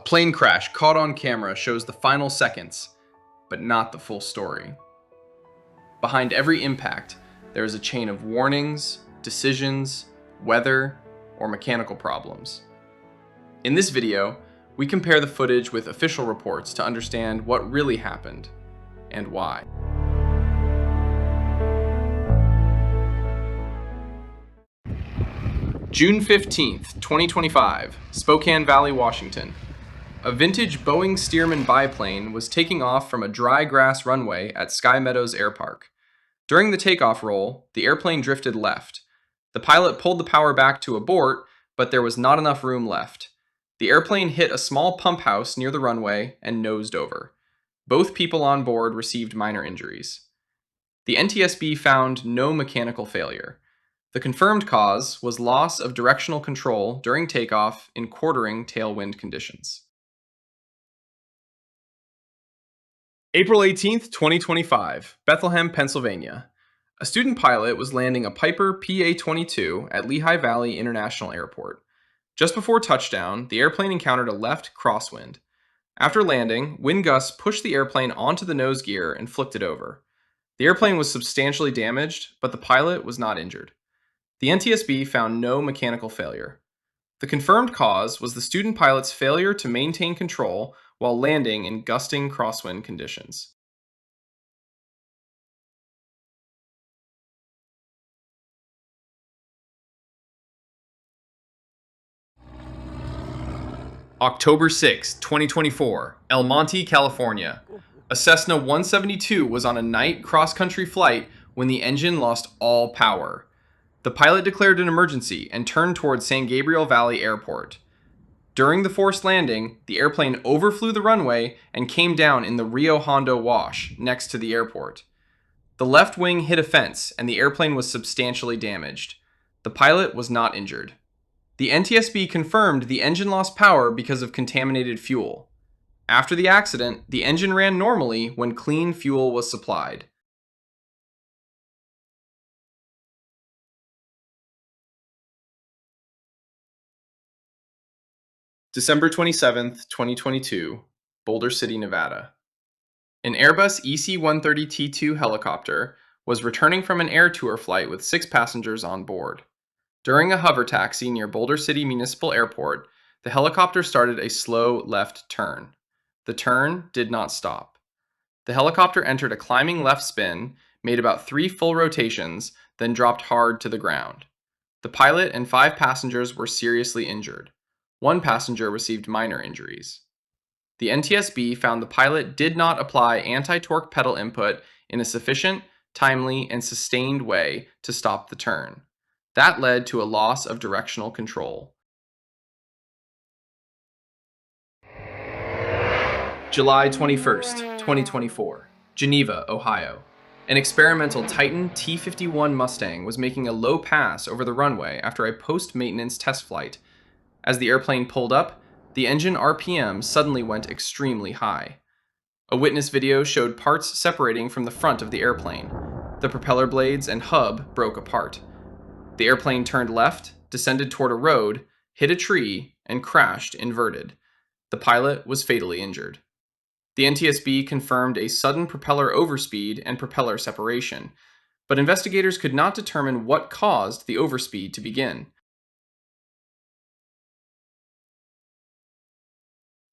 plane crash caught on camera shows the final seconds, but not the full story. Behind every impact, there is a chain of warnings, decisions, weather, or mechanical problems. In this video, we compare the footage with official reports to understand what really happened and why. June 15th, 2025, Spokane Valley, Washington. A vintage Boeing Stearman biplane was taking off from a dry grass runway at Sky Meadows Air Park. During the takeoff roll, the airplane drifted left. The pilot pulled the power back to abort, but there was not enough room left. The airplane hit a small pump house near the runway and nosed over. Both people on board received minor injuries. The NTSB found no mechanical failure. The confirmed cause was loss of directional control during takeoff in quartering tailwind conditions. April 18th, 2025, Bethlehem, Pennsylvania. A student pilot was landing a Piper PA-22 at Lehigh Valley International Airport. Just before touchdown, the airplane encountered a left crosswind. After landing, wind gusts pushed the airplane onto the nose gear and flipped it over. The airplane was substantially damaged, but the pilot was not injured. The NTSB found no mechanical failure. The confirmed cause was the student pilot's failure to maintain control while landing in gusting crosswind conditions. October 6, 2024, El Monte, California. A Cessna 172 was on a night cross-country flight when the engine lost all power. The pilot declared an emergency and turned toward San Gabriel Valley Airport. During the forced landing, the airplane overflew the runway and came down in the Rio Hondo Wash next to the airport. The left wing hit a fence and the airplane was substantially damaged. The pilot was not injured. The NTSB confirmed the engine lost power because of contaminated fuel. After the accident, the engine ran normally when clean fuel was supplied. December 27th, 2022, Boulder City, Nevada. An Airbus EC-130T2 helicopter was returning from an air tour flight with 6 passengers on board. During a hover taxi near Boulder City Municipal Airport, the helicopter started a slow left turn. The turn did not stop. The helicopter entered a climbing left spin, made about 3 full rotations, then dropped hard to the ground. The pilot and 5 passengers were seriously injured. 1 passenger received minor injuries. The NTSB found the pilot did not apply anti-torque pedal input in a sufficient, timely, and sustained way to stop the turn. That led to a loss of directional control. July 21st, 2024, Geneva, Ohio. An experimental Titan T-51 Mustang was making a low pass over the runway after a post-maintenance test flight. As the airplane pulled up, the engine RPM suddenly went extremely high. A witness video showed parts separating from the front of the airplane. The propeller blades and hub broke apart. The airplane turned left, descended toward a road, hit a tree, and crashed inverted. The pilot was fatally injured. The NTSB confirmed a sudden propeller overspeed and propeller separation, but investigators could not determine what caused the overspeed to begin.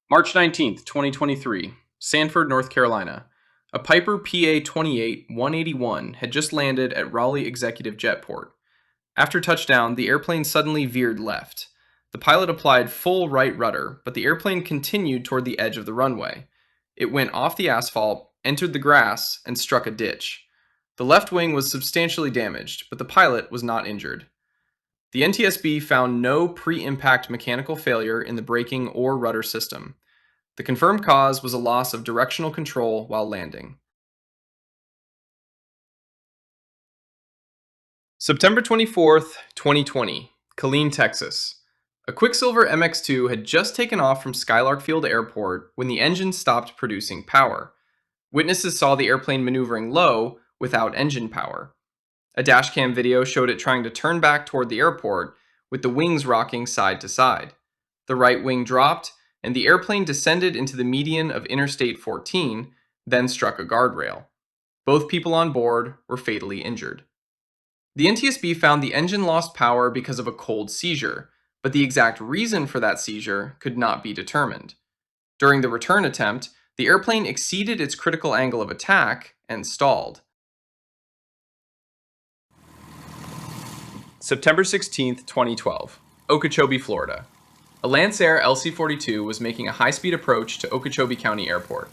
March 19th, 2023, Sanford, North Carolina. A Piper PA-28-181 had just landed at Raleigh Executive Jetport. After touchdown, the airplane suddenly veered left. The pilot applied full right rudder, but the airplane continued toward the edge of the runway. It went off the asphalt, entered the grass, and struck a ditch. The left wing was substantially damaged, but the pilot was not injured. The NTSB found no pre-impact mechanical failure in the braking or rudder system. The confirmed cause was a loss of directional control while landing. September 24th, 2020, Killeen, Texas. A Quicksilver MX-2 had just taken off from Skylark Field Airport when the engine stopped producing power. Witnesses saw the airplane maneuvering low without engine power. A dashcam video showed it trying to turn back toward the airport with the wings rocking side to side. The right wing dropped and the airplane descended into the median of Interstate 14, then struck a guardrail. Both people on board were fatally injured. The NTSB found the engine lost power because of a cold seizure, but the exact reason for that seizure could not be determined. During the return attempt, the airplane exceeded its critical angle of attack and stalled. September 16, 2012, Okeechobee, Florida. A Lancer LC-42 was making a high-speed approach to Okeechobee County Airport.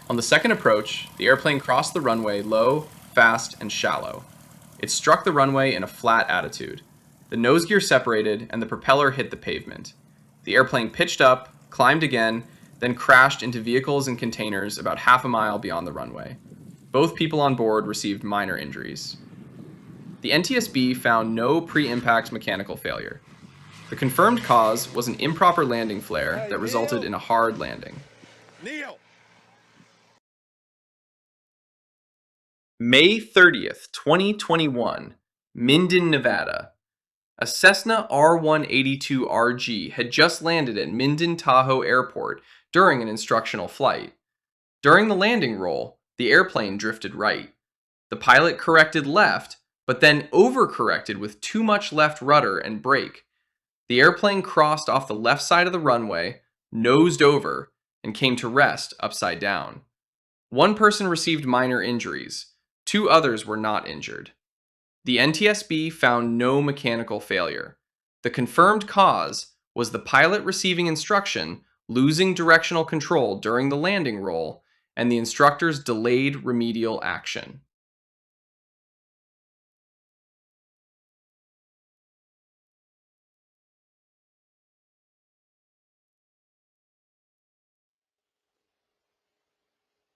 On the second approach, the airplane crossed the runway low, fast, and shallow. It struck the runway in a flat attitude. The nose gear separated and the propeller hit the pavement. The airplane pitched up, climbed again, then crashed into vehicles and containers about half a mile beyond the runway. Both people on board received minor injuries. The NTSB found no pre-impact mechanical failure. The confirmed cause was an improper landing flare that resulted in a hard landing. May 30th, 2021, Minden, Nevada. A Cessna R182RG had just landed at Minden Tahoe Airport during an instructional flight. During the landing roll, the airplane drifted right. The pilot corrected left, but then overcorrected with too much left rudder and brake. The airplane crossed off the left side of the runway, nosed over, and came to rest upside down. One person received minor injuries. 2 others were not injured. The NTSB found no mechanical failure. The confirmed cause was the pilot receiving instruction, losing directional control during the landing roll, and the instructor's delayed remedial action.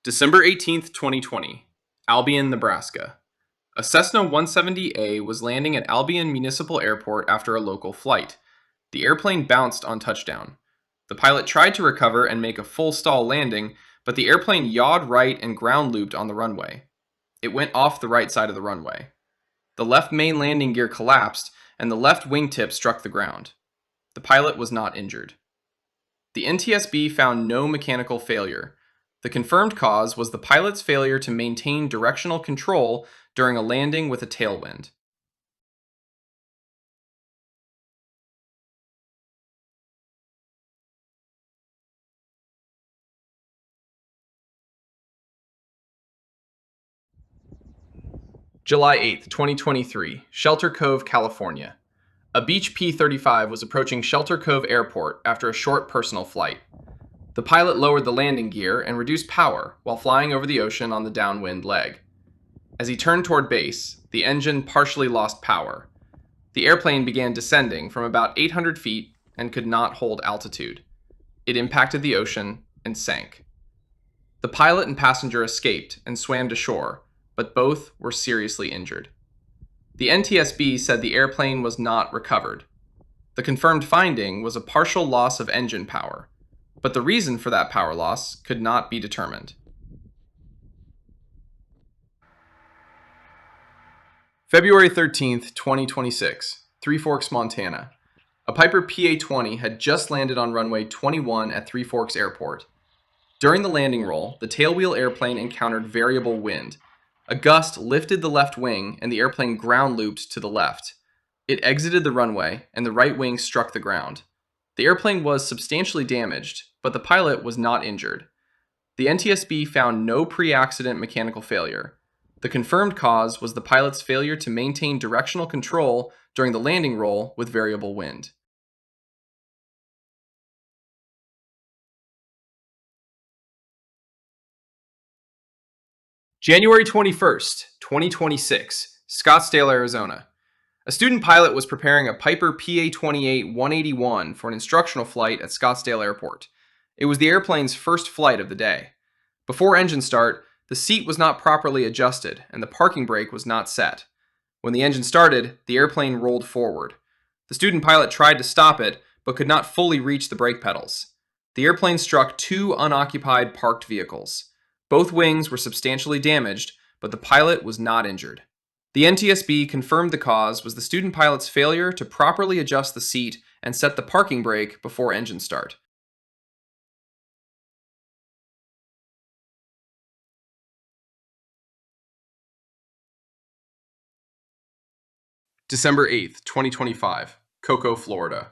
December 18th, 2020, Albion, Nebraska. A Cessna 170A was landing at Albion Municipal Airport after a local flight. The airplane bounced on touchdown. The pilot tried to recover and make a full stall landing, but the airplane yawed right and ground looped on the runway. It went off the right side of the runway. The left main landing gear collapsed, and the left wingtip struck the ground. The pilot was not injured. The NTSB found no mechanical failure. The confirmed cause was the pilot's failure to maintain directional control during a landing with a tailwind. July 8th, 2023, Shelter Cove, California. A Beech P-35 was approaching Shelter Cove Airport after a short personal flight. The pilot lowered the landing gear and reduced power while flying over the ocean on the downwind leg. As he turned toward base, the engine partially lost power. The airplane began descending from about 800 feet and could not hold altitude. It impacted the ocean and sank. The pilot and passenger escaped and swam to shore, but both were seriously injured. The NTSB said the airplane was not recovered. The confirmed finding was a partial loss of engine power, but the reason for that power loss could not be determined. February 13th, 2026, Three Forks, Montana. A Piper PA-20 had just landed on runway 21 at Three Forks Airport. During the landing roll, the tailwheel airplane encountered variable wind. A gust lifted the left wing and the airplane ground looped to the left. It exited the runway and the right wing struck the ground. The airplane was substantially damaged, but the pilot was not injured. The NTSB found no pre-accident mechanical failure. The confirmed cause was the pilot's failure to maintain directional control during the landing roll with variable wind. January 21st, 2026, Scottsdale, Arizona. A student pilot was preparing a Piper PA-28-181 for an instructional flight at Scottsdale Airport. It was the airplane's first flight of the day. Before engine start, the seat was not properly adjusted and the parking brake was not set. When the engine started, the airplane rolled forward. The student pilot tried to stop it, but could not fully reach the brake pedals. The airplane struck 2 unoccupied parked vehicles. Both wings were substantially damaged, but the pilot was not injured. The NTSB confirmed the cause was the student pilot's failure to properly adjust the seat and set the parking brake before engine start. December 8th, 2025, Cocoa, Florida.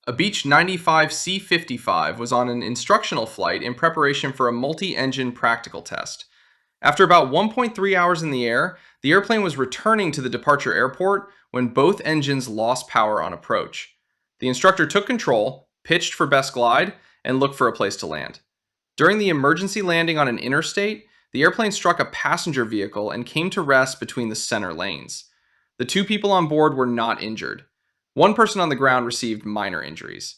A Beech 95 C-55 was on an instructional flight in preparation for a multi-engine practical test. After about 1.3 hours in the air, the airplane was returning to the departure airport when both engines lost power on approach. The instructor took control, pitched for best glide, and looked for a place to land. During the emergency landing on an interstate, the airplane struck a passenger vehicle and came to rest between the center lanes. The two people on board were not injured. One person on the ground received minor injuries.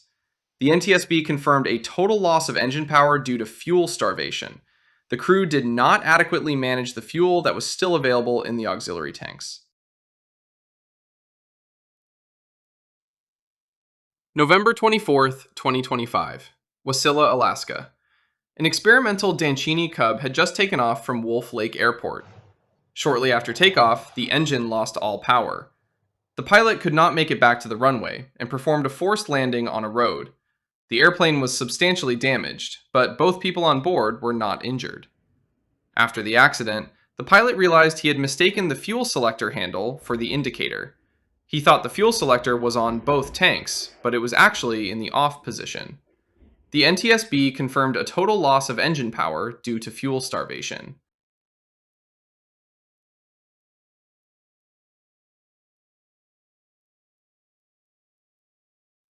The NTSB confirmed a total loss of engine power due to fuel starvation. The crew did not adequately manage the fuel that was still available in the auxiliary tanks. November 24th, 2025, Wasilla, Alaska. An experimental Dancini Cub had just taken off from Wolf Lake Airport. Shortly after takeoff, the engine lost all power. The pilot could not make it back to the runway and performed a forced landing on a road. The airplane was substantially damaged, but both people on board were not injured. After the accident, the pilot realized he had mistaken the fuel selector handle for the indicator. He thought the fuel selector was on both tanks, but it was actually in the off position. The NTSB confirmed a total loss of engine power due to fuel starvation.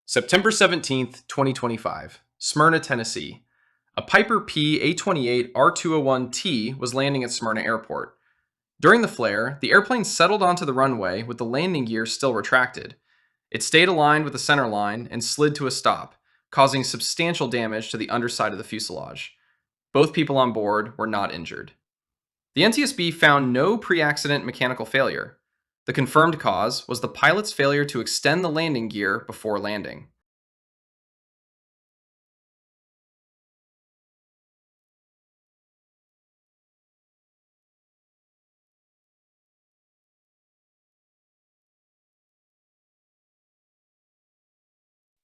September 17th, 2025, Smyrna, Tennessee. A Piper P A28 R201T was landing at Smyrna Airport. During the flare, the airplane settled onto the runway with the landing gear still retracted. It stayed aligned with the center line and slid to a stop, causing substantial damage to the underside of the fuselage. Both people on board were not injured. The NTSB found no pre-accident mechanical failure. The confirmed cause was the pilot's failure to extend the landing gear before landing.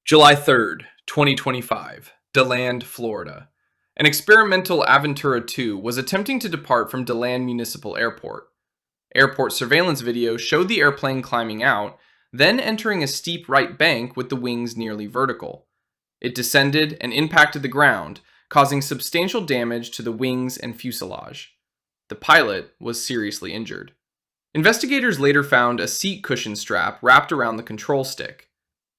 July 3rd, 2025, DeLand, Florida. An experimental Aventura 2 was attempting to depart from DeLand Municipal Airport. Airport surveillance video showed the airplane climbing out, then entering a steep right bank with the wings nearly vertical. It descended and impacted the ground, causing substantial damage to the wings and fuselage. The pilot was seriously injured. Investigators later found a seat cushion strap wrapped around the control stick.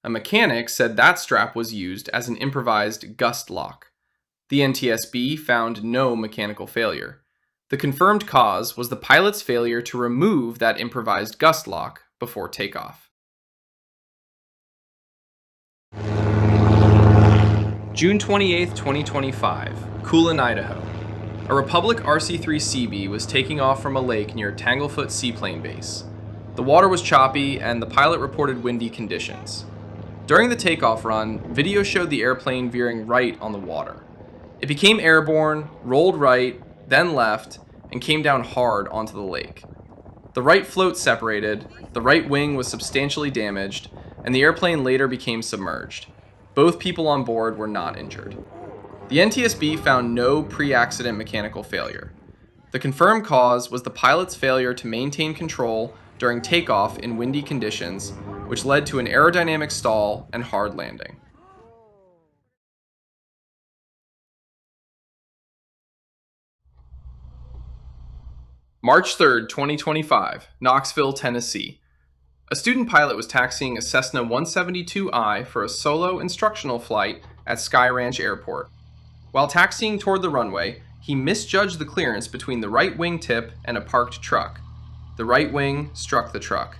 A mechanic said that strap was used as an improvised Gust lock. The NTSB found no mechanical failure. The confirmed cause was the pilot's failure to remove that improvised Gust lock before takeoff. June 28, 2025, Coolin, Idaho. A Republic RC-3CB was taking off from a lake near Tanglefoot Seaplane Base. The water was choppy and the pilot reported windy conditions. During the takeoff run, video showed the airplane veering right on the water. It became airborne, rolled right, then left, and came down hard onto the lake. The right float separated, the right wing was substantially damaged, and the airplane later became submerged. Both people on board were not injured. The NTSB found no pre-accident mechanical failure. The confirmed cause was the pilot's failure to maintain control during takeoff in windy conditions, which led to an aerodynamic stall and hard landing. March 3rd, 2025, Knoxville, Tennessee. A student pilot was taxiing a Cessna 172I for a solo instructional flight at Sky Ranch Airport. While taxiing toward the runway, he misjudged the clearance between the right wing tip and a parked truck. The right wing struck the truck.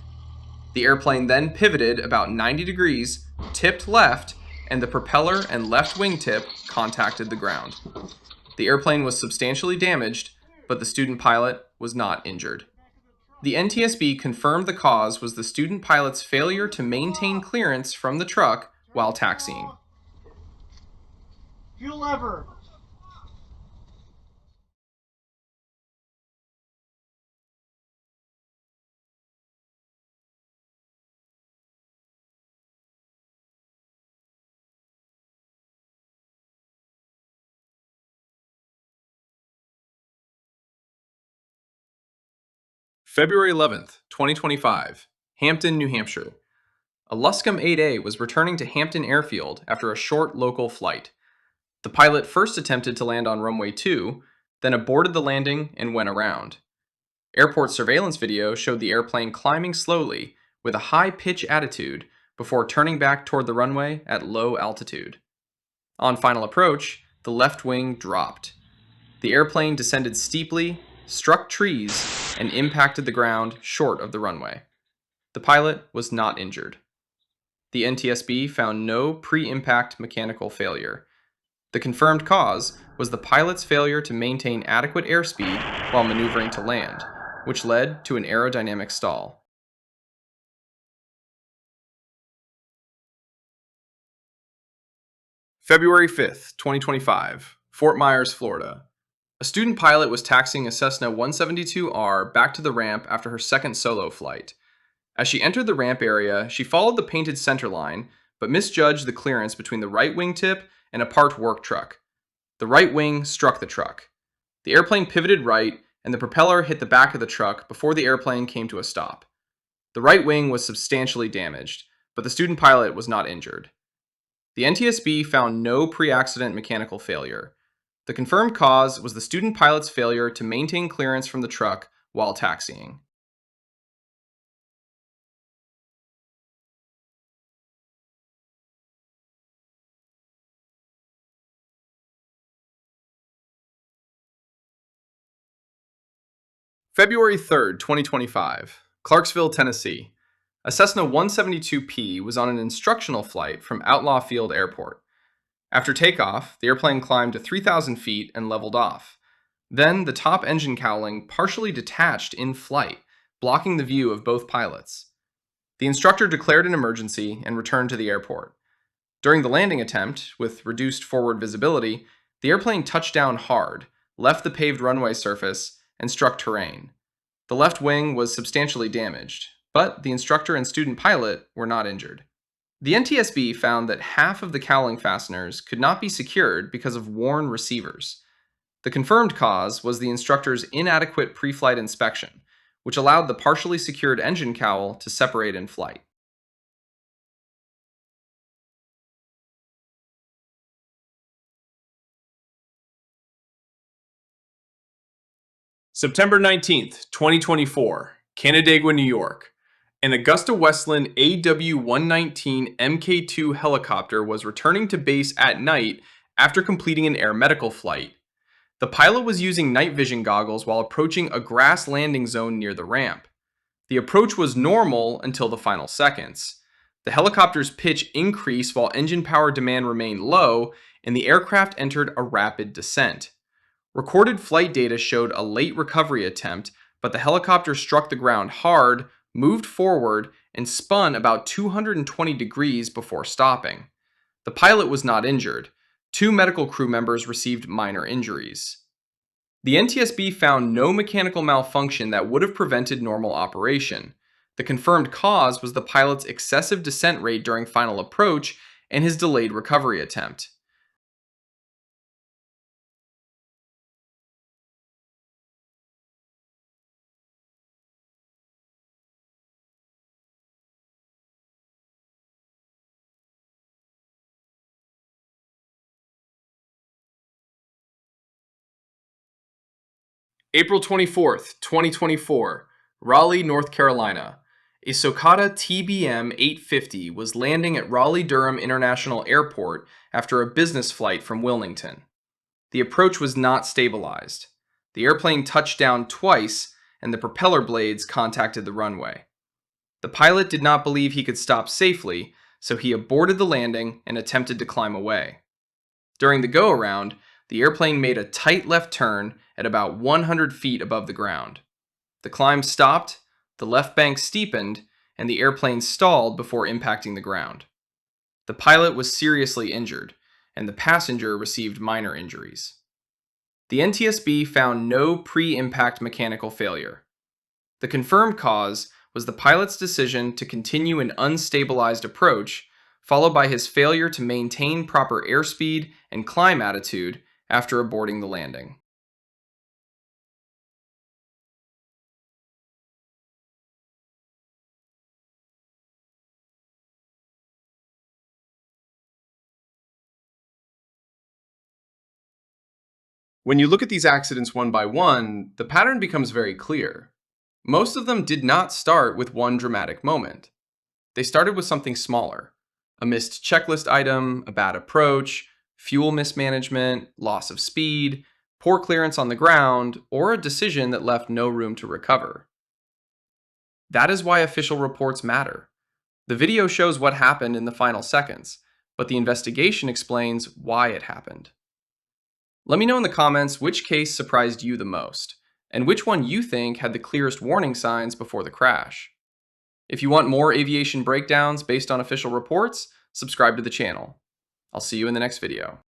The airplane then pivoted about 90 degrees, tipped left, and the propeller and left wingtip contacted the ground. The airplane was substantially damaged, but the student pilot was not injured. The NTSB confirmed the cause was the student pilot's failure to maintain clearance from the truck while taxiing. Fuel lever. February 11th, 2025, Hampton, New Hampshire. A Luscombe 8A was returning to Hampton Airfield after a short local flight. The pilot first attempted to land on runway 2, then aborted the landing and went around. Airport surveillance video showed the airplane climbing slowly with a high pitch attitude before turning back toward the runway at low altitude. On final approach, the left wing dropped. The airplane descended steeply, struck trees, and impacted the ground short of the runway. The pilot was not injured. The NTSB found no pre-impact mechanical failure. The confirmed cause was the pilot's failure to maintain adequate airspeed while maneuvering to land, which led to an aerodynamic stall. February 5th, 2025, Fort Myers, Florida. A student pilot was taxiing a Cessna 172R back to the ramp after her second solo flight. As she entered the ramp area, she followed the painted center line, but misjudged the clearance between the right wingtip and a parked work truck. The right wing struck the truck. The airplane pivoted right, and the propeller hit the back of the truck before the airplane came to a stop. The right wing was substantially damaged, but the student pilot was not injured. The NTSB found no pre-accident mechanical failure. The confirmed cause was the student pilot's failure to maintain clearance from the truck while taxiing. February 3rd, 2025, Clarksville, Tennessee. A Cessna 172P was on an instructional flight from Outlaw Field Airport. After takeoff, the airplane climbed to 3,000 feet and leveled off. Then, the top engine cowling partially detached in flight, blocking the view of both pilots. The instructor declared an emergency and returned to the airport. During the landing attempt, with reduced forward visibility, the airplane touched down hard, left the paved runway surface, and struck terrain. The left wing was substantially damaged, but the instructor and student pilot were not injured. The NTSB found that half of the cowling fasteners could not be secured because of worn receivers. The confirmed cause was the instructor's inadequate pre-flight inspection, which allowed the partially secured engine cowl to separate in flight. September 19th, 2024, Canandaigua, New York. An Augusta Westland AW-119 Mk2 helicopter was returning to base at night after completing an air medical flight. The pilot was using night vision goggles while approaching a grass landing zone near the ramp. The approach was normal until the final seconds. The helicopter's pitch increased while engine power demand remained low, and the aircraft entered a rapid descent. Recorded flight data showed a late recovery attempt, but the helicopter struck the ground hard, moved forward, and spun about 220 degrees before stopping. The pilot was not injured. Two medical crew members received minor injuries. The NTSB found no mechanical malfunction that would have prevented normal operation. The confirmed cause was the pilot's excessive descent rate during final approach and his delayed recovery attempt. April 24th, 2024, Raleigh, North Carolina. A Socata TBM 850 was landing at Raleigh-Durham International Airport after a business flight from Wilmington. The approach was not stabilized. The airplane touched down twice, and the propeller blades contacted the runway. The pilot did not believe he could stop safely, so he aborted the landing and attempted to climb away. During the go-around, the airplane made a tight left turn at about 100 feet above the ground. The climb stopped, the left bank steepened, and the airplane stalled before impacting the ground. The pilot was seriously injured, and the passenger received minor injuries. The NTSB found no pre-impact mechanical failure. The confirmed cause was the pilot's decision to continue an unstabilized approach, followed by his failure to maintain proper airspeed and climb attitude after aborting the landing. When you look at these accidents one by one, the pattern becomes very clear. Most of them did not start with one dramatic moment. They started with something smaller: a missed checklist item, a bad approach, fuel mismanagement, loss of speed, poor clearance on the ground, or a decision that left no room to recover. That is why official reports matter. The video shows what happened in the final seconds, but the investigation explains why it happened. Let me know in the comments which case surprised you the most, and which one you think had the clearest warning signs before the crash. If you want more aviation breakdowns based on official reports, subscribe to the channel. I'll see you in the next video.